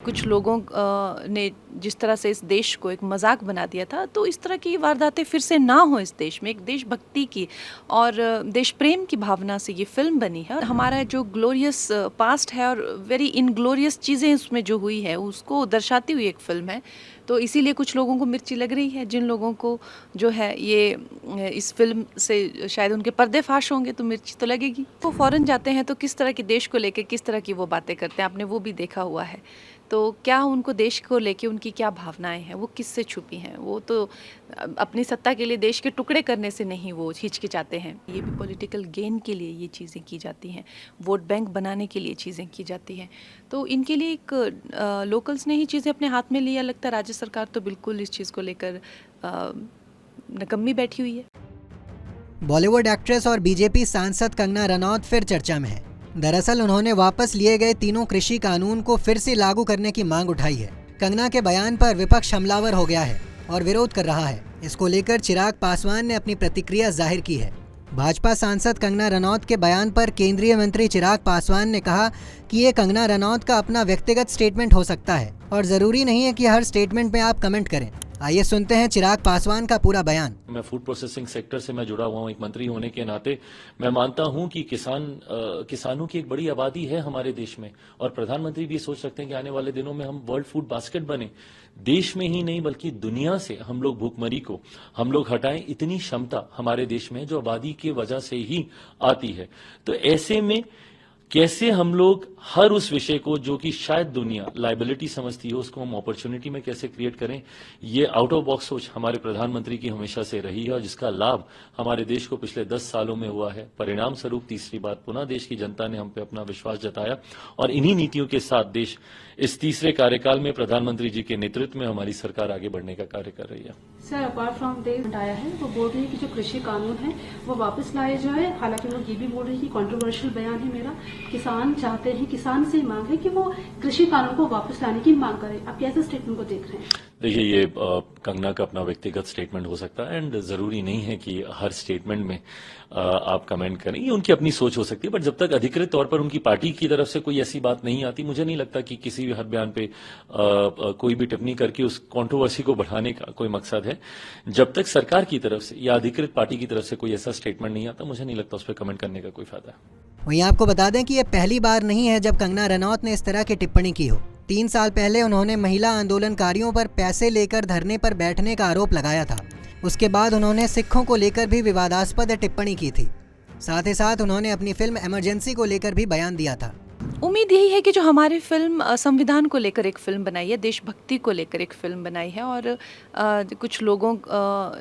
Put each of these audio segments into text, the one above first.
कुछ लोगों ने जिस तरह से इस देश को एक मजाक बना दिया था, तो इस तरह की वारदातें फिर से ना हो इस देश में। एक देशभक्ति की और देश प्रेम की भावना से ये फिल्म बनी है। हमारा जो ग्लोरियस पास्ट है और वेरी इनग्लोरियस चीज़ें उसमें जो हुई है उसको दर्शाती हुई एक फिल्म है। तो इसीलिए कुछ लोगों को मिर्ची लग रही है। जिन लोगों को जो है ये इस फिल्म से शायद उनके पर्दे फाश होंगे तो मिर्ची तो लगेगी। वो फॉरेन जाते हैं तो किस तरह के देश को लेकर किस तरह की वो बातें करते हैं, आपने वो भी देखा हुआ है। तो क्या उनको देश को लेके उनकी क्या भावनाएं हैं, वो किससे छुपी हैं? वो तो अपनी सत्ता के लिए देश के टुकड़े करने से नहीं वो हिचकिचाते हैं। ये भी पॉलिटिकल गेन के लिए ये चीज़ें की जाती हैं, वोट बैंक बनाने के लिए चीज़ें की जाती हैं। तो इनके लिए एक लोकल्स ने ही चीज़ें अपने हाथ में लिया। लगता है राज्य सरकार तो बिल्कुल इस चीज़ को लेकर नकम्मी बैठी हुई है। बॉलीवुड एक्ट्रेस और बीजेपी सांसद कंगना रनौत फिर चर्चा में है। दरअसल उन्होंने वापस लिए गए तीनों कृषि कानून को फिर से लागू करने की मांग उठाई है। कंगना के बयान पर विपक्ष हमलावर हो गया है और विरोध कर रहा है। इसको लेकर चिराग पासवान ने अपनी प्रतिक्रिया जाहिर की है। भाजपा सांसद कंगना रनौत के बयान पर केंद्रीय मंत्री चिराग पासवान ने कहा कि ये कंगना रनौत का अपना व्यक्तिगत स्टेटमेंट हो सकता है और जरूरी नहीं है कि हर स्टेटमेंट में आप कमेंट करें। आइए सुनते हैं चिराग पासवान का पूरा बयान। मैं फूड प्रोसेसिंग सेक्टर से मैं जुड़ा हुआ हूं, एक मंत्री होने के नाते मैं मानता हूं कि किसानों की एक बड़ी आबादी है हमारे देश में, और प्रधानमंत्री भी सोच सकते हैं कि आने वाले दिनों में हम वर्ल्ड फूड बास्केट बने। देश में ही नहीं बल्कि दुनिया से हम लोग भूखमरी को हम लोग हटाएं, इतनी क्षमता हमारे देश में जो आबादी की वजह से ही आती है। तो ऐसे में कैसे हम लोग हर उस विषय को जो कि शायद दुनिया लाइबिलिटी समझती है उसको हम अपॉर्चुनिटी में कैसे क्रिएट करें, ये आउट ऑफ बॉक्स सोच हमारे प्रधानमंत्री की हमेशा से रही है और जिसका लाभ हमारे देश को पिछले 10 सालों में हुआ है। परिणाम स्वरूप तीसरी बार पुनः देश की जनता ने हम पे अपना विश्वास जताया और इन्हीं नीतियों के साथ देश इस तीसरे कार्यकाल में प्रधानमंत्री जी के नेतृत्व में हमारी सरकार आगे बढ़ने का कार्य कर रही है। सर, अपार्ट फ्रॉम देश आया है, वो बोल रही है कि जो कृषि कानून है वो वापस लाए जाए। हालांकि वो ये भी बोल रही है कि कंट्रोवर्शियल बयान है मेरा, किसान चाहते हैं, किसान से मांग है कि वो कृषि कानून को वापस लाने की मांग करें। आप कैसे स्टेटमेंट को देख रहे हैं? देखिए, ये कंगना का अपना व्यक्तिगत स्टेटमेंट हो सकता है एंड जरूरी नहीं है कि हर स्टेटमेंट में आप कमेंट करें, ये उनकी अपनी सोच हो सकती है। बट जब तक अधिकृत तौर पर उनकी पार्टी की तरफ से कोई ऐसी बात नहीं आती, मुझे नहीं लगता कि किसी भी हर बयान पे कोई भी टिप्पणी करके उस कंट्रोवर्सी को बढ़ाने का कोई मकसद है। जब तक सरकार की तरफ से या अधिकृत पार्टी की तरफ से कोई ऐसा स्टेटमेंट नहीं आता, मुझे नहीं लगता उस पर कमेंट करने का कोई फायदा है। वहीं आपको बता दें कि ये पहली बार नहीं है जब कंगना रनौत ने इस तरह की टिप्पणी की हो। 3 साल पहले उन्होंने महिला आंदोलनकारियों पर पैसे लेकर धरने पर बैठने का आरोप लगाया था। उसके बाद उन्होंने सिखों को लेकर भी विवादास्पद टिप्पणी की थी। साथ ही साथ उन्होंने अपनी फिल्म इमरजेंसी को लेकर भी बयान दिया था। उम्मीद यही है कि जो हमारी फिल्म संविधान को लेकर एक फिल्म बनाई है, देशभक्ति को लेकर एक फिल्म बनाई है और कुछ लोगों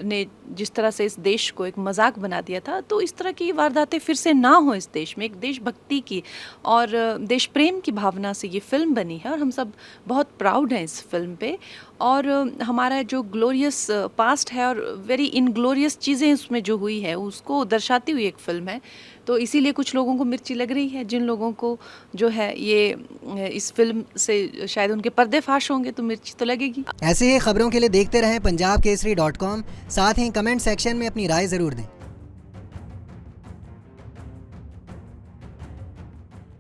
ने जिस तरह से इस देश को एक मजाक बना दिया था, तो इस तरह की वारदातें फिर से ना हो इस देश में। एक देशभक्ति की और देश प्रेम की भावना से ये फिल्म बनी है और हम सब बहुत प्राउड हैं इस फिल्म पे। और हमारा जो ग्लोरियस पास्ट है और वेरी इनग्लोरियस चीज़ें उसमें जो हुई है उसको दर्शाती हुई एक फिल्म है। तो इसीलिए कुछ लोगों को मिर्ची लग रही है। जिन लोगों को जो है ये इस फिल्म से शायद उनके पर्दे फाश होंगे तो मिर्ची तो लगेगी। ऐसे ही खबरों के लिए देखते रहें punjabkesari.com। साथ ही कमेंट सेक्शन में अपनी राय जरूर दें।